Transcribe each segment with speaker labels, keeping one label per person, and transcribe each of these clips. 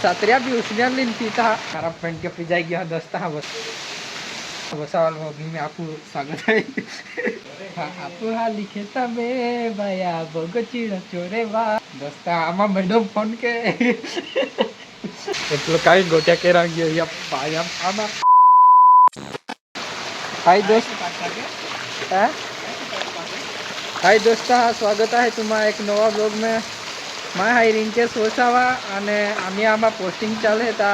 Speaker 1: सातऱ्या भी उसने लिन पीता खराब पेंट के पिजाई गया दोस्ता हाँ बस सवाल में आपको स्वागत है। हाँ आपको हाँ लिखे तबे भैया बोगो चीड़ चोरे वा दोस्ता आमा मैडम फोन के એટલો કાઈ ગોટ્યા કેરા ગયો યા પાયમ આમાં हाय दोस्त हाय दोस्ता स्वागत आहे तुम्हा एक नवा ब्लॉग में मैं हाय रिंकेश वसावा અને आम्ही आमा पोस्टिंग चाले ता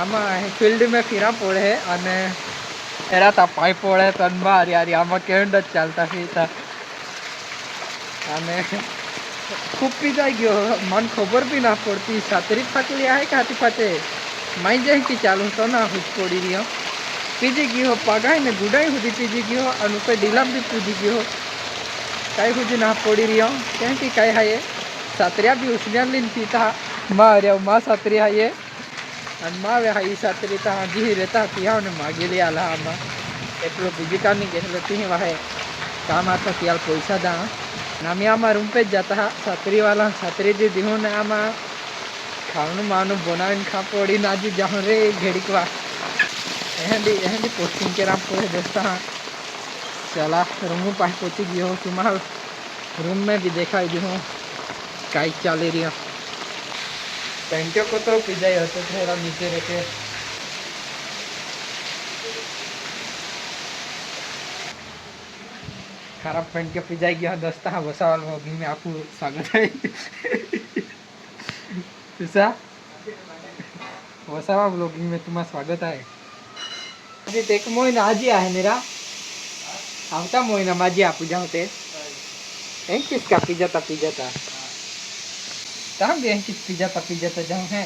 Speaker 1: आमा फील्ड में फिरा पड़े અને एरा ता पाई पड़े तनमा यार आमा केंड चालता फिरता અને खूब पिजाई गयो मन खबर भी ना पड़ती सातरी फाटली आहे का हाथी फाटे माई जाए कि चालू तो ना हुज पड़ी रही पीजी गयो पगाई ने गुडाई हुदी पीजी गयो अनुपे डीलाम भी पीजी गयो काई हुजी ना पड़ी रही क्या कि काई है ये सातरिया भी उसने लिन पीता माँ अरे माँ सातरी है ये माँ वे हाई सातरी ता जी रहता पिया ने मांगी लिया ला आमा एटलो बीजी का नहीं कह लेती है वह काम आता त्याल पैसा दा नामी आमा रूम पे जाता है सातरी वाला सातरी जी दिहो ने आमा खावनु मानु बनावीन खा पड़ी ना जी जाऊँ रे घेड़ीकवा एहंदी पोस्टिंग के राम पूरे दोस्ता चला रूम पास पहुँची गई हो तुम्हारा रूम में भी देखा ही हो काई चली रही हो पेंटियों को तो पिजाई होते थोड़ा नीचे रखे खराब पेंट के पिजाई गया दोस्ता हाँ वसा वाल में आपको स्वागत है। तुसा वसावा ब्लॉगिंग में तुम्हारा स्वागत है। अभी एक महीना आजी आहे मेरा आवता महीना माझी आपू जाते एक किसका पिजाता तब भी किस पिजाता जाऊँ है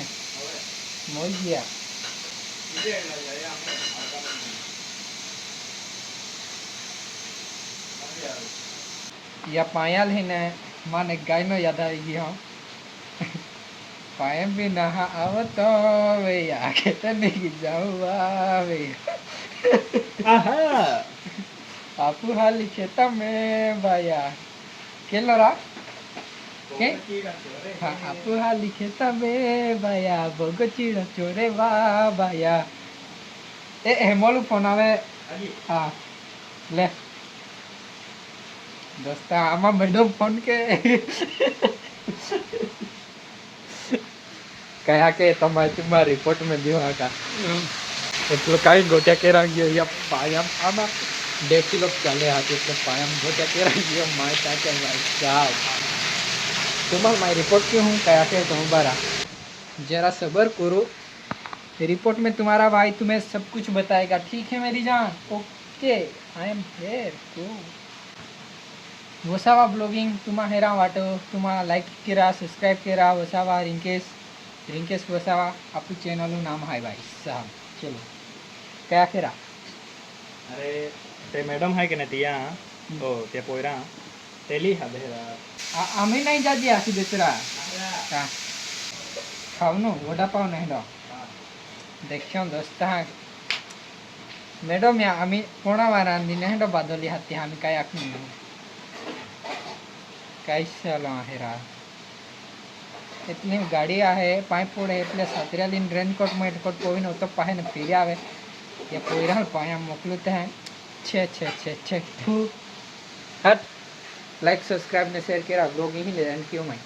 Speaker 1: मोई गया या पायल ही ने माने गाय में याद आएगी हाँ पायल भी नहा आव तो वे आके तो नहीं जाऊँ वे आपू हाल लिखे तमें भैया के लड़ा के हाँ आपू हाल लिखे तमें भैया बोगो चीड़ चोरे वाह भैया ए हेमोलू फोन आवे हाँ ले दोस्ता आमा मैडम फोन के कहा के तुम्हारा रिपोर्ट में दिवा का एटलो काई गोट्या केरा गयो या पायम आमा 1.5 किलो चले हाथी એટલે पायम गोट्या केरा गयो माय ताके भाई साहब तुम्हारा माय रिपोर्ट क्यों हूँ कहा के तुम्हारा जरा सब्र करो रिपोर्ट में तुम्हारा भाई तुम्हें सब कुछ बताएगा ठीक है मेरी जान okay I am here to Vasava blogging तुम्हा हेरा वाटो तुम्हा लाइक करा सब्सक्राइब करा वसावा रिंकेश वसावा आपू चैनल नाम है भाई साहब चलो क्या करा
Speaker 2: अरे ते मैडम है कि नहीं तिया ओ ते पोयरा तेली हा बेरा
Speaker 1: आम्ही नहीं जाजी आसी बेचरा का खावनो वडा पाव नहीं दो देखियो दोस्ता मैडम या आम्ही कोणा वारा नहीं दो बादली हाती आम्ही काय आखनी कैसा हेरा इतनी गाड़ी आहे पाय पोड़े એટલે સાતરિયા લીન રેનકોટ મેટકોટ કોઈ નતો પાહે ને પીરે આવે ये पोयरा पाया मोकलू ते हैं छे हट लाइक सब्सक्राइब ने शेयर करा ब्लॉग यहीं ले क्यों मैं